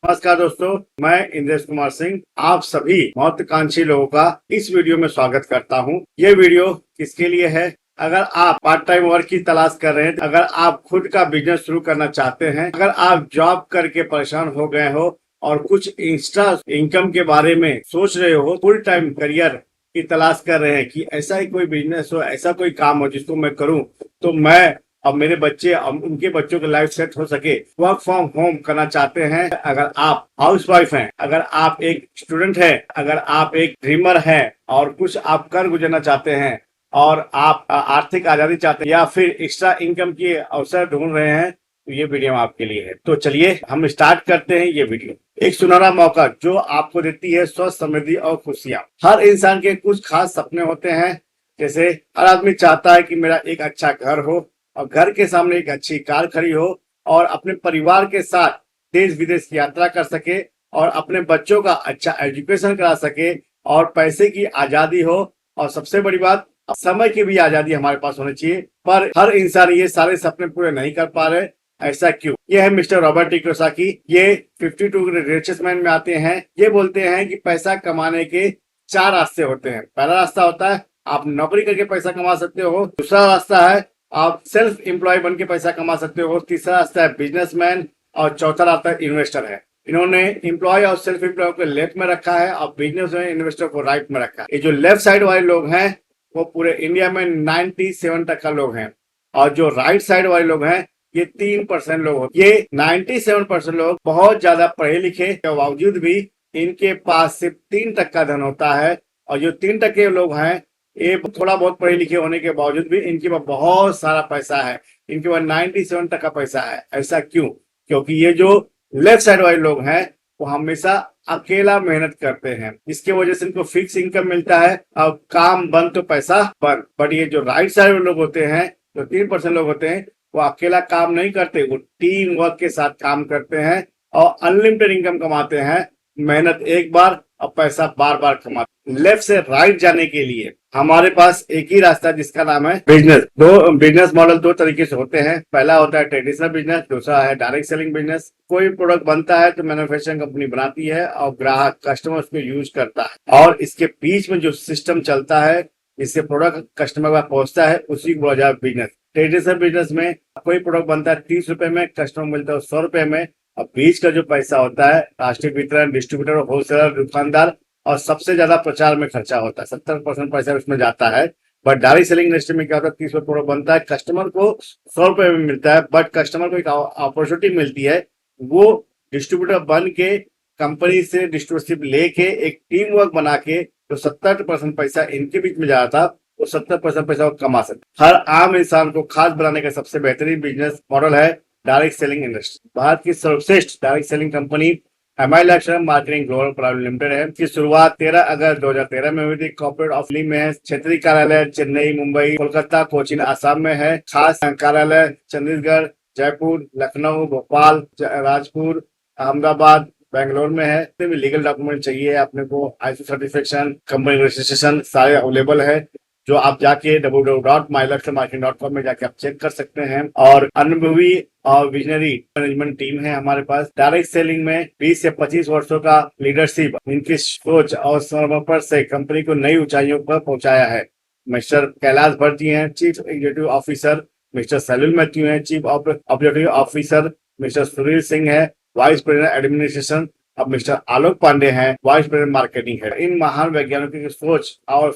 नमस्कार दोस्तों, मैं इंद्रेश कुमार सिंह आप सभी महत्वाकांक्षी लोगों का इस वीडियो में स्वागत करता हूं। ये वीडियो किसके लिए है? अगर आप पार्ट टाइम वर्क की तलाश कर रहे हैं, अगर आप खुद का बिजनेस शुरू करना चाहते हैं, अगर आप जॉब करके परेशान हो गए हो और कुछ एक्स्ट्रा इनकम के बारे में सोच रहे हो, फुल टाइम करियर की तलाश कर रहे हैं कि ऐसा ही कोई बिजनेस हो, ऐसा कोई काम हो जिसको मैं करूं तो मैं और मेरे बच्चे और उनके बच्चों की लाइफ सेट हो सके, वर्क फ्रॉम होम करना चाहते हैं। अगर आप हाउस वाइफ हैं, अगर आप एक स्टूडेंट हैं, अगर आप एक ड्रीमर हैं और कुछ आप कर गुजरना चाहते हैं और आप आर्थिक आजादी चाहते हैं या फिर एक्स्ट्रा इनकम के अवसर ढूंढ रहे हैं, तो ये वीडियो आपके लिए है। तो चलिए हम स्टार्ट करते हैं ये वीडियो। एक सुनहरा मौका जो आपको देती है स्वस्थ, समृद्धि और खुशियां। हर इंसान के कुछ खास सपने होते हैं। जैसे हर आदमी चाहता है कि मेरा एक अच्छा घर हो और घर के सामने एक अच्छी कार खड़ी हो और अपने परिवार के साथ देश विदेश की यात्रा कर सके और अपने बच्चों का अच्छा एजुकेशन करा सके और पैसे की आजादी हो और सबसे बड़ी बात, समय की भी आजादी हमारे पास होनी चाहिए। पर हर इंसान ये सारे सपने पूरे नहीं कर पा रहे। ऐसा क्यों? ये है मिस्टर रॉबर्ट टी कियोसाकी। ये 52 रिचेस्ट मैन में आते हैं। ये बोलते हैं कि पैसा कमाने के 4 रास्ते होते हैं। पहला रास्ता होता है आप नौकरी करके पैसा कमा सकते हो। दूसरा रास्ता है आप सेल्फ एम्प्लॉय बन के पैसा कमा सकते हो। तीसरा रास्ता है बिजनेसमैन और चौथा रास्ता है इन्वेस्टर है। इन्होंने एम्प्लॉय और सेल्फ एम्प्लॉय को लेफ्ट में रखा है और बिजनेस में इन्वेस्टर को राइट में रखा है। ये जो लेफ्ट साइड वाले लोग हैं वो पूरे इंडिया में 97% लोग हैं और जो राइट साइड वाले लोग हैं ये 3% लोग हैं। ये 97% लोग बहुत ज्यादा पढ़े लिखे के बावजूद भी इनके पास सिर्फ 3% धन होता है और जो 3% लोग हैं ये थोड़ा बहुत पढ़े लिखे होने के बावजूद भी इनके पास बहुत सारा पैसा है। इनके पास 97% पैसा है। ऐसा क्यों? क्योंकि ये जो लेफ्ट साइड वाले लोग हैं वो हमेशा अकेला मेहनत करते हैं। इसके वजह से इनको फिक्स इनकम मिलता है और काम बंद तो पैसा बंद। बट ये जो राइट साइड वाले लोग होते हैं, जो 3% लोग होते हैं, वो अकेला काम नहीं करते, वो टीम वर्क के साथ काम करते हैं और अनलिमिटेड इनकम कमाते हैं। मेहनत एक बार और पैसा बार बार कमाते। लेफ्ट से राइट जाने के लिए हमारे पास एक ही रास्ता जिसका नाम है बिजनेस। दो बिजनेस मॉडल दो तरीके से होते हैं। पहला होता है ट्रेडिशनल बिजनेस, दूसरा है डायरेक्ट सेलिंग बिजनेस। कोई प्रोडक्ट बनता है तो मैन्युफैक्चरिंग कंपनी बनाती है और ग्राहक कस्टमर उसको यूज करता है और इसके बीच में जो सिस्टम चलता है जिससे प्रोडक्ट कस्टमर पर पहुंचता है उसी को बोला जाए बिजनेस। ट्रेडिशनल बिजनेस में कोई प्रोडक्ट बनता है 30 रुपए में, कस्टमर मिलता है 100 रुपए में और बीच का जो पैसा होता है राष्ट्रीय वितरण, डिस्ट्रीब्यूटर, होलसेलर, दुकानदार और सबसे ज्यादा प्रचार में खर्चा होता है। 70% पैसा उसमें जाता है। बट डायरेक्ट सेलिंग इंडस्ट्री में क्या होता है, 30 रुपए प्रोडक्ट बनता है, कस्टमर को 100 रुपए में मिलता है। बट कस्टमर को एक अपॉर्चुनिटी मिलती है, वो डिस्ट्रीब्यूटर बन के कंपनी से डिस्ट्रीब्यूटरशिप लेके एक टीम वर्क बना के जो 70% पैसा इनके बीच में जा रहा था वो 70% पैसा वो कमा सकते। हर आम इंसान को खास बनाने का सबसे बेहतरीन बिजनेस मॉडल है डायरेक्ट सेलिंग इंडस्ट्री। भारत की सर्वश्रेष्ठ डायरेक्ट सेलिंग कंपनी एमआई लक्ष्य मार्केटिंग ग्लोबल प्राइवेट लिमिटेड है। इसकी शुरुआत 13 अगस्त 2013 में हुई थी। कॉर्पोरेट ऑफिस दिल्ली में है। क्षेत्रीय कार्यालय चेन्नई, मुंबई, कोलकाता, कोचीन, आसाम में है। खास कार्यालय चंडीगढ़, जयपुर, लखनऊ, भोपाल, राजपुर, अहमदाबाद, बेंगलोर में है। भी लीगल डॉक्यूमेंट चाहिए आपने को, आईएसओ सर्टिफिकेशन, कंपनी रजिस्ट्रेशन सारे अवेलेबल है जो आप जाके www.mylakshyamarketing.com में जाके आप चेक कर सकते हैं। और अनुभवी और विजनरी मैनेजमेंट टीम है हमारे पास। डायरेक्ट सेलिंग में 20 से 25 वर्षों का लीडरशिप, इनकी सोच और समर्पण से कंपनी को नई ऊंचाइयों पर पहुंचाया है। मिस्टर कैलाश भट्ट जी हैं चीफ एग्जीक्यूटिव ऑफिसर, मिस्टर सैलुल मैथ्यू हैं chief operative officer, mister Sunil Singh है वाइस प्रेसिडेंट एडमिनिस्ट्रेशन, अब मिस्टर आलोक पांडे हैं वाइस प्रेसिडेंट मार्केटिंग है। इन महान वैज्ञानिकों की सोच और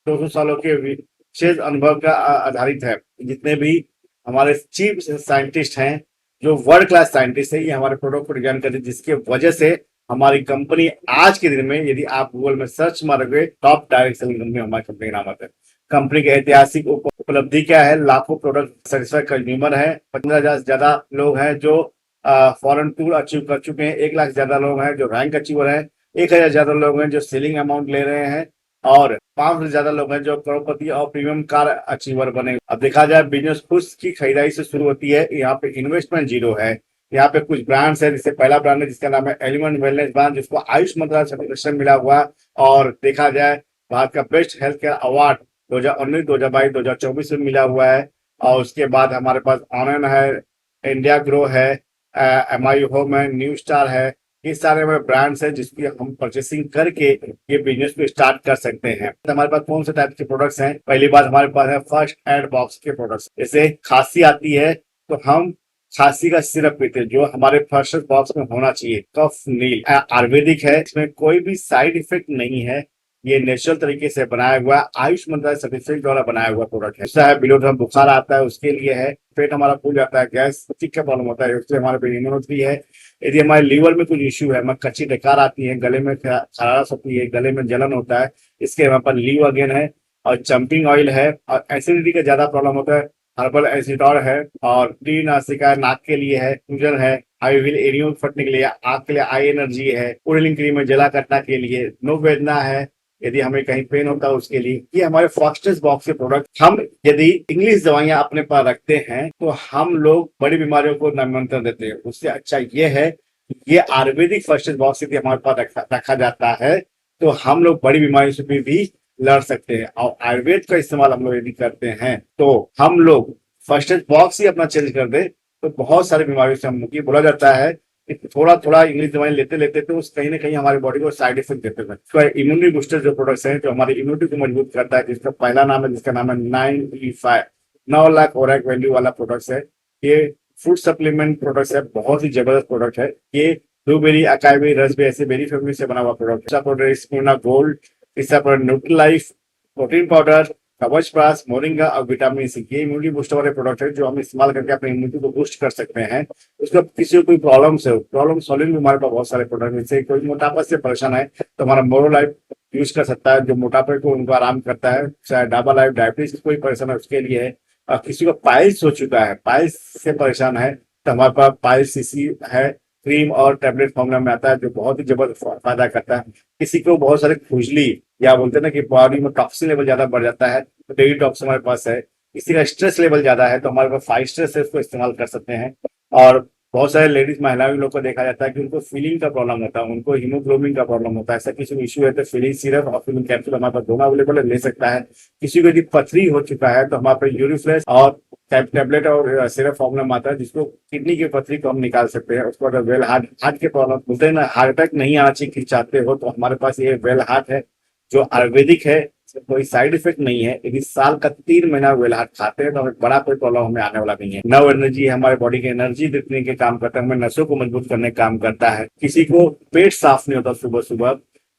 200 सालों के विशेष अनुभव का आधारित है। जितने भी हमारे चीफ साइंटिस्ट हैं, जो वर्ल्ड क्लास साइंटिस्ट है, ये हमारे प्रोडक्ट को डिजाइन करते हैं, जिसके वजह से हमारी कंपनी आज के दिन में यदि आप गूगल में सर्च मारोगे टॉप डायरेक्ट सेलिंग कंपनी हमारी कंपनी का नाम आता है। कंपनी की ऐतिहासिक उपलब्धि क्या है? लाखों प्रोडक्ट सेटिस्फाइड कंज्यूमर है। 15,000 से ज्यादा लोग हैं जो फॉरेन टूर अचीव कर चुके हैं। 1 लाख से ज्यादा लोग हैं जो रैंक अचीवर है। 1,000 से ज्यादा लोग हैं जो सेलिंग अमाउंट ले रहे हैं और 500 से ज्यादा लोग हैं जो करोड़पति और प्रीमियम कार अचीवर बने। अब देखा जाए बिजनेस खुद की खरीदारी से शुरू होती है। यहाँ पे इन्वेस्टमेंट जीरो है। यहाँ पे कुछ ब्रांड्स है, जिससे पहला ब्रांड है जिसका नाम है एलिमेंट वेलनेस ब्रांड, जिसको आयुष मंत्रालय सर्टिफिकेशन मिला हुआ है। और देखा जाए भारत का बेस्ट हेल्थ केयर अवार्ड 2019, 2022, 2024 में मिला हुआ है। और उसके बाद हमारे पास ऑनलाइन है, इंडिया ग्रो है, एमआई होम है, न्यू स्टार है ये सारे हमारे ब्रांड्स हैं जिसकी हम परचेसिंग करके ये बिजनेस को स्टार्ट कर सकते हैं। तो हमारे पास कौन से टाइप के प्रोडक्ट्स हैं? पहली बात हमारे पास है फर्स्ट एड बॉक्स के प्रोडक्ट्स। जैसे खांसी आती है तो हम खांसी का सिरप पीते हैं, जो हमारे फर्स्ट बॉक्स में होना चाहिए। कफ नील आयुर्वेदिक है, इसमें कोई भी साइड इफेक्ट नहीं है, ये नेचुरल तरीके से बनाया हुआ आयुष मंत्रालय सर्टिफिकेट द्वारा बनाया हुआ प्रोडक्ट है। दूसरा है बिलोड्रम, बुखार आता है उसके लिए है। पेट हमारा फूल जाता है, गैस का प्रॉब्लम होता है, उससे हमारे पे इम्यूनिटी है। यदि हमारे लीवर में कुछ इश्यू है, कच्ची डकार आती है, गले में खराश होती है, गले में जलन होता है, इसके हमारे पास लीव अगेन है। और जंपिंग ऑयल है। और एसिडिटी का ज्यादा प्रॉब्लम होता है, हर्बल एसिडोर है। और डी नासिका नाक के लिए है, फ्यूजन है, आई व्हील एरियो फटने के लिए, आग के लिए आई एनर्जी है, उड़लिंग क्रीम है जला कटना के लिए, नो वेदना है यदि हमें कहीं पेन होता है उसके लिए। ये हमारे फर्स्ट बॉक्स के प्रोडक्ट। हम यदि इंग्लिश दवाइयां अपने पास रखते हैं तो हम लोग बड़ी बीमारियों को निमंत्रण देते हैं। उससे अच्छा ये है कि ये आयुर्वेदिक फर्स्ट बॉक्स यदि हमारे पास रखा जाता है तो हम लोग बड़ी बीमारियों से भी लड़ सकते हैं। और आयुर्वेद का इस्तेमाल हम लोग यदि करते हैं तो हम लोग फर्स्ट बॉक्स ही अपना चेंज कर दे तो बहुत सारी बीमारियों से हम मुक्ति। बोला जाता है कि थोड़ा थोड़ा इंग्लिश दवाई लेते लेते तो कहीं ना कहीं हमारी बॉडी को साइड इफेक्ट देते हैं। तो इम्यूनिटी बूस्टर जो प्रोडक्ट्स हैं जो हमारी इम्यूनिटी को मजबूत करता है, जिसका पहला नाम है, जिसका नाम है 9E5, 9 लाख ओरैक वैल्यू वाला प्रोडक्ट्स है। ये फूड सप्लीमेंट प्रोडक्ट्स है, बहुत ही जबरदस्त प्रोडक्ट है। ये ब्लूबेरी, अकाई बेरी, रसबेरी ऐसे बेरी फैमिली से बना हुआ प्रोडक्ट है। स्पूर्णा गोल्ड, इसका प्रोडक्ट न्यूट्रीलाइफ प्रोटीन पाउडर, कवच प्रास, मोरिंगा और विटामिन सी, ये इम्यूनिटी बूस्टर वाले प्रोडक्ट है जो हम इस्तेमाल करके अपनी इम्यूनिटी को बूस्ट कर सकते हैं। उसका किसी को कोई प्रॉब्लम सॉल्विंग भी हमारे पास बहुत सारे प्रोडक्ट, जैसे कोई मोटापा से परेशान है तो हमारा मोरो लाइफ यूज कर सकता है, जो मोटापे को उनको आराम करता है। चाहे डाबा लाइफ, डायबिटीज कोई परेशान है उसके लिए है। और किसी को पाइल्स हो चुका है, पाइल्स से परेशान है तो हमारे पास पाइल्स सीसी है, क्रीम और टेबलेट फॉर्मूला में आता है, जो बहुत ही जबरदस्त फायदा करता है। किसी को बहुत सारे खुजली या बोलते हैं ना कि बॉडी में टॉक्सिन लेवल ज्यादा बढ़ जाता है तो डेली टॉक्स हमारे पास है। किसी का स्ट्रेस लेवल ज्यादा है तो हमारे पास 5 स्ट्रेस है, उसको इस्तेमाल कर सकते हैं। और बहुत सारे लेडीज महिलाओं लोग को देखा जाता है कि उनको फीलिंग का प्रॉब्लम होता है, उनको हीमोग्लोबिन का प्रॉब्लम होता है। ऐसा किसी को इश्यू है तो फीलिंग सिरप और फीलिंग कैप्सूल हमारे पास दोनों अवेलेबल है, ले सकता है। किसी को यदि पथरी हो चुका है तो हमारे पास यूरिफ्लेक्स और टेबलेट और सिरप फॉर्मूला में आता है, जिसको किडनी की पथरी को हम निकाल सकते हैं। उसको अगर वेल हार्ट के प्रॉब्लम बोलते हैं ना, हार्ट अटैक नहीं आना चाहिए चाहते हो तो हमारे पास ये वेल हार्ट है जो आयुर्वेदिक है, कोई साइड इफेक्ट नहीं है। यदि साल का 3 महीना वेल हार्ट खाते हैं तो हमें बड़ा कोई प्रॉब्लम हमें आने वाला नहीं है। नव एनर्जी हमारे बॉडी की एनर्जी देने के काम करता है, हमें नसों को मजबूत करने का काम करता है। किसी को पेट साफ नहीं होता सुबह सुबह,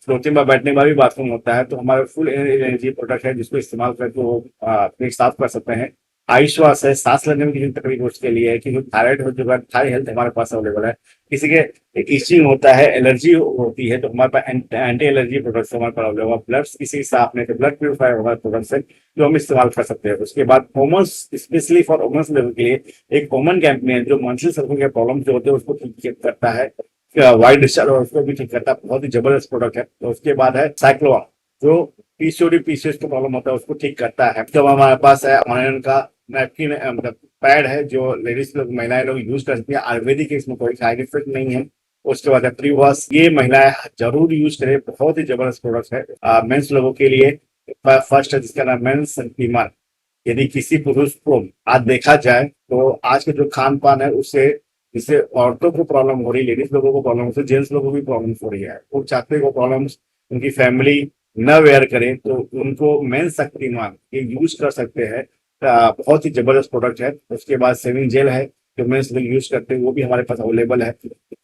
फ्लोटिंग में बैठने में भी बाथरूम होता है, तो हमारे फुल एनर्जी प्रोडक्ट है जिसको इस्तेमाल करके वो पेट साफ कर सकते हैं। आयुश्वास है, सांस लेने में किसी तकलीफ हो उसके लिए है। किसी को थायराइड हो चुका है, थाई हेल्थ हमारे पास अवेलेबल है। किसी के इचिंग होता है, एलर्जी होती है तो हमारे पास एंटी एलर्जी प्रोडक्ट्स हमारे पास अवेलेबल है। ब्लड किसी साफ नहीं तो ब्लड प्यूरिफायर हमारे प्रोडक्ट्स है जो हम इस्तेमाल कर सकते हैं। उसके बाद women's, specially for women's level के लिए एक कॉमन कंपनी है जो मानसिक सर्कल के प्रॉब्लम जो होते हैं उसको ठीक करता है, वाइट डिस्चार्ज उसको भी ठीक करता है, बहुत ही जबरदस्त प्रोडक्ट है। तो उसके बाद है साइक्लोआ जो पीसीओडी पीसीएस का प्रॉब्लम होता है उसको ठीक करता है। जब हमारे पास है ऑनलाइन का नैपकिन मतलब पैड है जो लेडीज लोग महिलाएं लोग यूज कर सकती है, आयुर्वेदिक है, इसमें कोई साइड इफेक्ट नहीं है। उसके बाद है प्री वॉश, ये महिलाएं जरूर यूज करें, बहुत ही जबरदस्त प्रोडक्ट है मेंस लोगों के लिए। फर्स्ट है जिसका नाम मेंस क्लीमर। यदि किसी पुरुष को आज देखा जाए तो आज के जो खान पान है उससे जिससे औरतों को प्रॉब्लम हो रही है, लेडीज लोगों को प्रॉब्लम हो रही है, जेंट्स लोगों को भी प्रॉब्लम हो रही है, वो चाहते हैं प्रॉब्लम उनकी फैमिली न वेयर करें तो उनको मेन शक्तिमान ये यूज कर सकते हैं। बहुत ही जबरदस्त प्रोडक्ट है। उसके बाद सेविंग जेल है जो मेंस लोग यूज करते हैं, वो भी हमारे पास अवेलेबल है।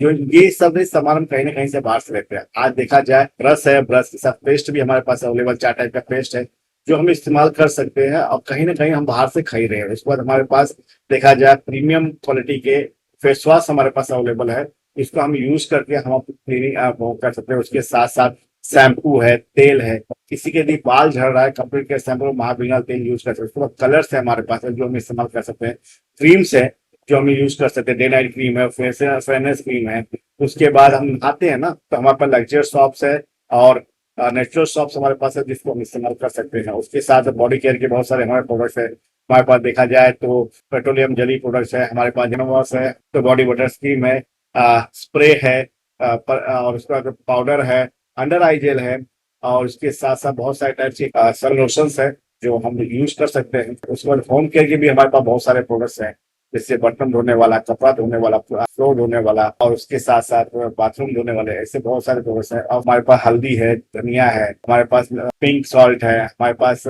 जो ये सब सामान हम कहीं ना कहीं से बाहर से लेते हैं। आज देखा जाए ब्रश है, ब्रश के साथ पेस्ट भी हमारे पास अवेलेबल, 4 टाइप का पेस्ट है जो हम इस्तेमाल कर सकते हैं और कहीं ना कहीं हम बाहर से खरीद रहे हैं। उसके बाद हमारे पास देखा जाए प्रीमियम क्वालिटी के फेस वॉश हमारे पास अवेलेबल है, इसको हम यूज करके हम अपनी क्लीनिंग कर सकते हैं। उसके साथ साथ शैम्पू है, तेल है, किसी के यदि बाल झड़ रहा है कंप्लीट के शैम्पू महाबिंगल तेल यूज कर सकते हैं। उसके बाद कलर्स है हमारे पास जो हम इस्तेमाल कर सकते हैं। क्रीम्स है जो हम यूज कर सकते हैं, डे नाइट क्रीम है, फेयरनेस क्रीम है। उसके बाद हम नहाते हैं ना तो हमारे पास लग्जर सॉप्स है और नेचुरल सॉप्स हमारे पास है जिसको हम इस्तेमाल कर सकते हैं। उसके साथ बॉडी केयर के बहुत सारे हमारे प्रोडक्ट्स है। हमारे पास देखा जाए तो पेट्रोलियम जेली प्रोडक्ट्स है हमारे पास, जनवॉश है तो बॉडी वाटर स्क्रीम है, स्प्रे है, और उसके बाद पाउडर है, अंडर आई जेल है, और उसके साथ साथ बहुत सारे टाइप के सन लोशंस है जो हम यूज कर सकते हैं। उसके बाद होम केयर के भी हमारे पास बहुत सारे प्रोडक्ट्स हैं। जैसे बर्तन धोने वाला, कपड़ा धोने वाला, फ्लोर धोने वाला, और उसके साथ साथ बाथरूम धोने वाले, ऐसे बहुत सारे प्रोडक्ट्स हैं। और हमारे पास हल्दी है, धनिया है, हमारे पास पिंक सॉल्ट है, हमारे पास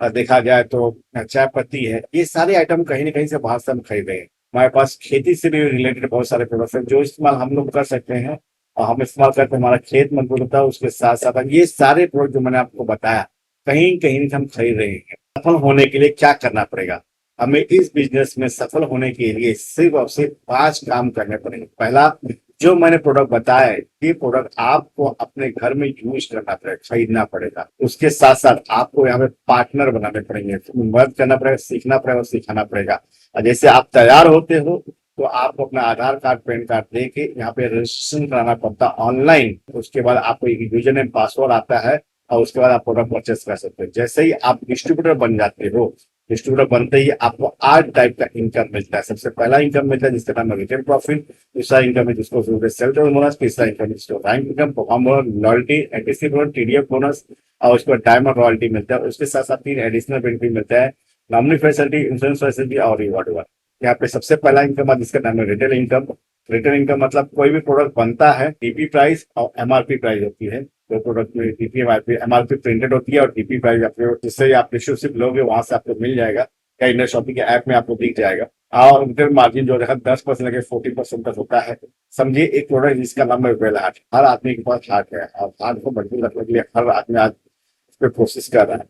देखा जाए तो चाय पत्ती है। ये सारे आइटम कहीं ना कहीं से बाहर से हम खरीदे हैं। हमारे पास खेती से भी रिलेटेड बहुत सारे प्रोडक्ट्स हैं जो इस्तेमाल हम लोग कर सकते हैं, और हम इस्तेमाल करते हैं, हमारा खेत मजबूत होता है। उसके साथ साथ ये सारे प्रोडक्ट जो मैंने आपको बताया कहीं कहीं से हम खरीद रहे हैं। सफल होने के लिए क्या करना पड़ेगा? हमें इस बिजनेस में सफल होने के लिए सिर्फ और सिर्फ 5 काम करने पड़ेंगे। पहला, जो मैंने प्रोडक्ट बताया है, ये प्रोडक्ट आपको अपने घर में यूज करना पड़ेगा, खरीदना पड़ेगा। उसके साथ साथ आपको यहाँ पे पार्टनर बनाने पड़ेंगे, मदद करना पड़ेगा, सीखना पड़ेगा और सिखाना पड़ेगा। और जैसे आप तैयार होते हो तो आपको अपना आधार कार्ड, पैन कार्ड दे के यहाँ पे रजिस्ट्रेशन कराना पड़ता है ऑनलाइन। उसके बाद आपको एक यूजर नेम, पासवर्ड आता है, और उसके बाद आप प्रोडक्ट परचेस कर सकते हो। जैसे ही आप डिस्ट्रीब्यूटर बन जाते हो, डिस्ट्रीब्यूटर बनते ही आपको 8 टाइप का इनकम मिलता है। सबसे पहला इनकम मिलता है जिसका नाम है रिटेल प्रॉफिट, दूसरा इनकम है जिसको सेल्फ बोनस, तीसरा इनकम है rank income, perform bonus, loyalty, ATC bonus, TDF bonus, और उसके बाद डायमंड रॉयल्टी मिलता है। उसके साथ साथ 3 एडिशनल बेनिफिट मिलता है, नॉमिनी फैसिलिटी, इंश्योरेंस फैसिलिटी और रिवॉर्ड हुआ। यहाँ पे सबसे पहला इनकम है जिसका नाम है रिटेल इनकम। रिटेल इनकम मतलब कोई भी प्रोडक्ट बनता है, डीपी प्राइस और एमआरपी प्राइस होती है। दो प्रोडक्ट में डीपी एमआरपी प्रिंटेड होती है और डीपी प्राइस आपको, जिससे आप रिसीप्ट लोगे वहां से आपको मिल जाएगा, या इंडिया शॉपिंग के ऐप में आपको दिख जाएगा। और उनके मार्जिन जो है 10% लगे 40% तक होता है। समझिए एक प्रोडक्ट जिसका नाम है वेल हार्ट। हर आदमी के पास हार्ट है, और हार्ट को मजबूत रखने के लिए हर आदमी आज इस पे कोशिश कर रहा है।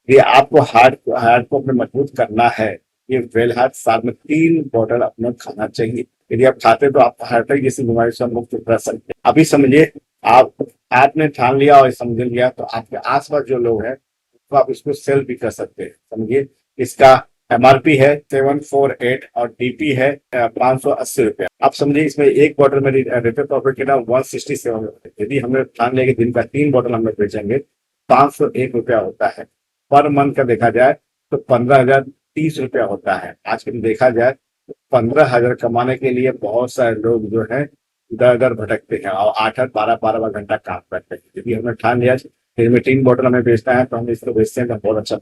ये आपको हार्ट को अपने मजबूत करना है। ये वेल हार्ट साल में 3 बॉटल अपना खाना चाहिए। यदि आप खाते हैं तो आप हार्ट अटैक जैसी बीमारी से मुक्त रह सकते हैं। अभी समझिए, आप आपने ठान लिया और समझ लिया तो आपके आसपास जो लोग हैं तो आप इसको सेल भी कर सकते हैं। समझिए, इसका एमआरपी है 748 और डीपी है 580 रुपया। आप समझिए इसमें एक बॉटल में रिटेल प्रॉफिट कितना 167। यदि हमने ठान लिया कि दिन का 3 बॉटल हम लोग बेचेंगे, 501 रुपया होता है। पर मंथ का देखा जाए तो 15,030 रुपया होता है। आज के दिन देखा जाए तो 15,000 कमाने के लिए बहुत सारे लोग जो है इधर उधर भटकते हैं और 8-8, 12-12 घंटा काम करते हैं। यदि हमने ठान लिया फिर में 3 बॉटल हमें बेचना है तो हम इसको बेचते हैं तो बहुत अच्छा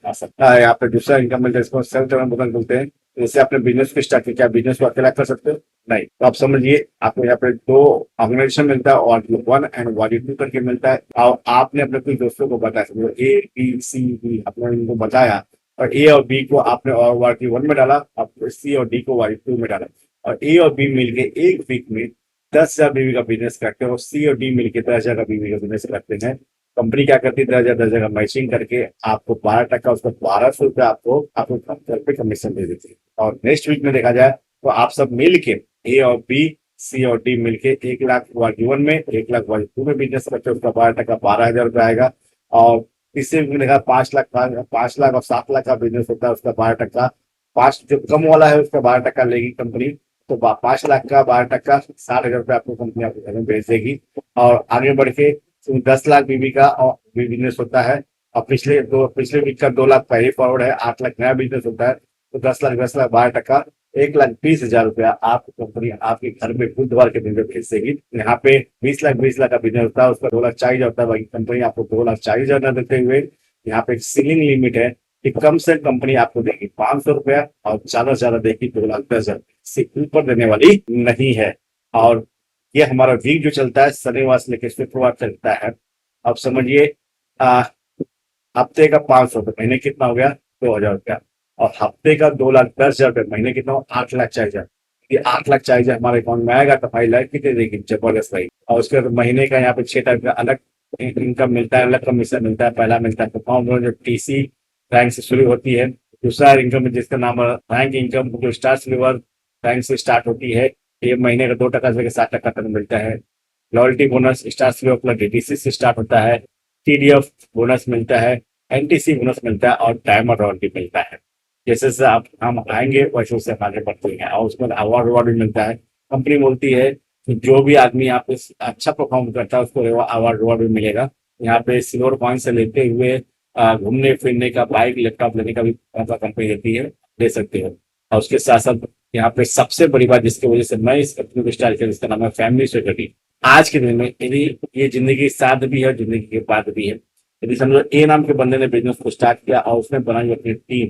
आ सकता है। यहाँ पे दूसरा इनकम मिलता है, इसको सेल्फ टर्न बोनस बोलते हैं। जैसे आपने बिजनेस को स्टार्ट किया, बिजनेस को अकेला कर सकते हो? नहीं। तो आप समझिए आपको यहाँ पे 2 ऑर्गेनाइजेशन मिलता है, और 1 एंड 1 करके मिलता है। और आपने अपने कुछ दोस्तों को बताया, समझो ए बी सी बी, आपने इनको बताया, और ए और बी को आपने और वार्ड 1 में डाला, अब सी और डी को वार्ड 2 में डाला, और ए और बी मिलके एक वीक में 10,000 बीवी का बिजनेस करते हैं, और सी और डी मिलके 10,000 का बीवी का बिजनेस करते हैं। कंपनी क्या करती है, 10,000 का मैचिंग करके आपको 12%, उसका 1,200 रुपया आपको घर पे कमीशन दे देती है। और नेक्स्ट वीक में देखा जाए तो आप सब मिल के ए और बी, सी और डी मिलके 1,00,000 वार्ड 1 में, 1,00,000 वार्ड 2 में बिजनेस करते हैं। उसका 12%, 12,000 रुपया आएगा। और इससे भी देखा 5 लाख और 7 लाख का बिजनेस होता है, उसका 12%। 5 जो कम वाला है उसका 12% लेगी कंपनी। तो 5 लाख का 12%, 60,000 रुपया आपको कंपनी आपको घर में भेज देगी। और आगे बढ़ के 10 लाख बीबी का और बिजनेस होता है, और पिछले वीक का 2 लाख पहले फॉरवर्ड है, 8 लाख नया बिजनेस होता है। तो 10 लाख 12%, 1,20,000 रुपया आपको कंपनी आपके घर में बुधवार के दिन में भेज देगी। यहाँ पे 20 लाख का बिजनेस होता है, उसका 2,40,000 होता है। बाकी कंपनी आपको 2,40,000 देते हुए यहाँ पे एक सीलिंग लिमिट है कि कम से कंपनी आपको देगी 500 रुपया, और ज्यादा से ज्यादा देगी 2,10,000 से ऊपर देने वाली नहीं है। और ये हमारा वीक जो चलता है शनिवार से लेकर शुक्रवार चलता है। अब समझिए हफ्ते का 500 रुपये, महीने कितना हो गया 2,000 रुपया, और हफ्ते का 2,10,000 रुपये, महीने कितना हो 8,40,000। ये 8,40,000 हमारे अकाउंट में आएगा तो हमारी लाइफ कितनी रहेगी, जबरदस्त रहेगी। और उसके बाद महीने का यहाँ पे 6 टाइप का अलग इनकम मिलता है, अलग कमीशन मिलता है। पहला मिलता है परफॉर्म जो टीसी रैंक से शुरू होती है। दूसरा इनकम जिसका नाम है रैंक इनकम, जो स्टार सिल्वर रैंक से स्टार्ट होती है। ये महीने का 2% से 7% तक मिलता है। Loyalty bonus star silver plus DTC से स्टार्ट होता है। टीडीएफ बोनस मिलता है, एनटीसी बोनस मिलता है, और डायमंड रॉयल्टी मिलता है। जैसे जैसे आप हम आएंगे वैसे वैसे आगे बढ़ते हैं, और उसमें अवार्ड भी मिलता है। कंपनी बोलती है कि जो भी आदमी यहाँ पे अच्छा परफॉर्म करता है उसको अवार्ड भी मिलेगा। यहाँ पे सिल्वर कॉइन से लेते हुए घूमने फिरने का, बाइक लैपटॉप लेने का भी कंपनी देती है, ले सकते हो। और उसके साथ साथ यहाँ पे सबसे बड़ी बात जिसकी वजह से मैं इस कंपनी को स्टार्ट किया, जिसका नाम है फैमिली सिक्योरिटी। आज के दिन में यदि ये जिंदगी के साथ भी है, जिंदगी के बाद भी है। यदि समझो ए नाम के बंदे ने बिजनेस को स्टार्ट किया और उसने बनाई अपनी टीम,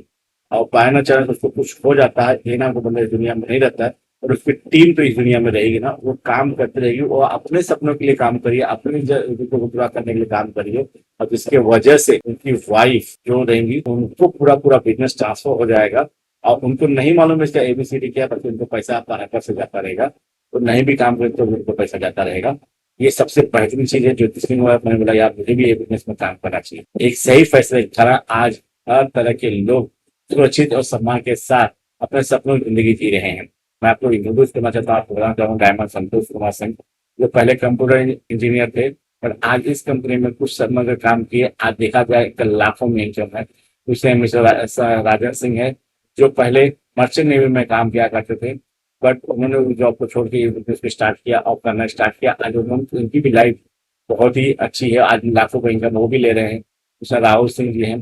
और बाय ना चांस उसको कुछ हो जाता है, ये ना वो बंदा इस दुनिया में नहीं रहता है, और उसकी टीम तो इस दुनिया में रहेगी ना, वो काम करती रहेगी, वो अपने सपनों के लिए काम करिए, अपने को पूरा करने के लिए काम करिए, और जिसके वजह से उनकी वाइफ जो रहेंगी उनको पूरा पूरा बिजनेस ट्रांसफर हो जाएगा, और उनको नहीं मालूम है इसका एबीसीडी क्या है, बल्कि उनको पैसा आपका हैकर से जाता रहेगा, तो नहीं भी काम करें तो उनको पैसा जाता रहेगा। ये सबसे बेहतरीन चीज है जो किसी ने मैंने बोला यार मुझे भी ये बिजनेस में काम करना चाहिए। एक सही फैसले की तरह आज हर तरह के लोग सुरक्षित और सम्मान के साथ अपने सपनों की जिंदगी जी रहे हैं। मैं आपको इंट्रोड्यूस करना चाहता हूँ, आपको बताना चाहूँ डायमंड संतोष कुमार सिंह, जो पहले कंप्यूटर इंजीनियर थे, पर आज इस कंपनी में कुछ समय का काम किए। आज देखा जाए तो लाखों में इनकम है। दूसरे मिस्टर राजा सिंह है, जो पहले मर्चेंट नेवी में काम किया करते थे, बट उन्होंने जॉब को छोड़ के ये बिजनेस को स्टार्ट किया और करना स्टार्ट किया। आज उनकी भी लाइफ बहुत ही अच्छी है, आज लाखों का इनकम वो भी ले रहे हैं। दूसरा राहुल सिंह जी हैं,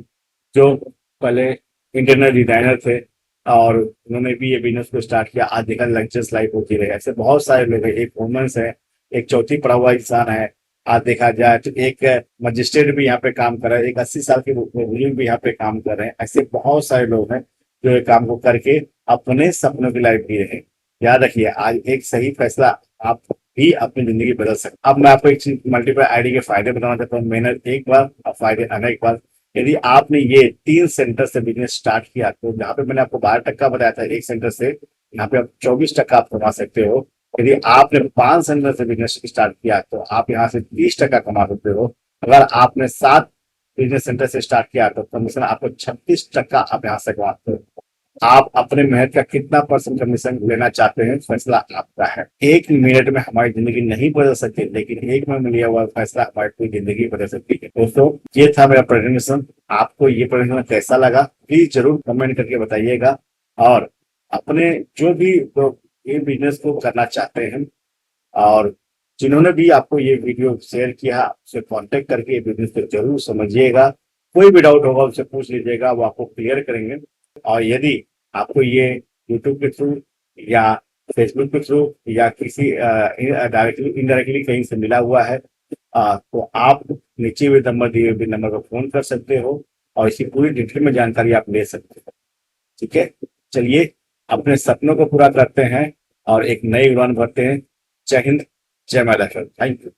जो पहले इंटरनल डिजाइनर थे और उन्होंने भी ये बिजनेस को स्टार्ट किया। आज देखा लग्जरियस लाइफ होती रहे। ऐसे बहुत सारे लोग हैं। एक वुमेन्स है, एक चौथी पढ़ा हुआ इंसान है। आज देखा जाए तो एक मजिस्ट्रेट भी यहाँ पे काम कर रहा है, एक 80 साल के बुजुर्ग भी यहाँ पे काम कर रहे हैं। ऐसे बहुत सारे लोग हैं जो ये काम को करके अपने सपनों की लाइफ जी रहे हैं। याद रखिए, आज एक सही फैसला आप भी अपनी जिंदगी बदल सकते। अब मैं आपको एक चीज मल्टीपल आईडी के फायदे बताना चाहता हूँ। मेहनत एक बार और फायदे अनेक बार। यदि आपने ये 3 सेंटर से बिजनेस स्टार्ट किया, तो जहाँ पे मैंने आपको 12% बताया था एक सेंटर से, यहाँ पे आप 24% आप कमा सकते हो। यदि आपने 5 सेंटर से बिजनेस स्टार्ट किया तो आप यहाँ से 30% कमा सकते हो। अगर आपने 7 बिजनेस सेंटर से स्टार्ट किया तो कमीशन आपको 36% आप यहाँ से कमाते हो। आप अपने मेहनत का कितना परसेंट कमीशन लेना चाहते हैं, फैसला आपका है। 1 मिनट में हमारी जिंदगी नहीं बदल सकती, लेकिन 1 मिनट में लिया हुआ फैसला हमारी पूरी जिंदगी बदल सकती है। दोस्तों, ये था मेरा प्रेजेंटेशन। आपको ये प्रेजेंटेशन कैसा लगा प्लीज जरूर कमेंट करके बताइएगा। और अपने जो भी लोग ये बिजनेस को करना चाहते हैं और जिन्होंने भी आपको ये वीडियो शेयर किया, उससे कांटेक्ट करके ये बिजनेस को जरूर समझिएगा। कोई भी डाउट होगा उससे पूछ लीजिएगा, वो आपको क्लियर करेंगे। और यदि आपको ये यूट्यूब के थ्रू या फेसबुक के थ्रू या किसी डायरेक्टली इनडायरेक्टली कहीं से मिला हुआ है, तो आप नीचे हुए नंबर दिए हुए नंबर पर फोन कर सकते हो और इसी पूरी डिटेल में जानकारी आप ले सकते हो। ठीक है, चलिए अपने सपनों को पूरा करते हैं और एक नई उड़ान भरते हैं। जय हिंद, जय माता दी। Thank you.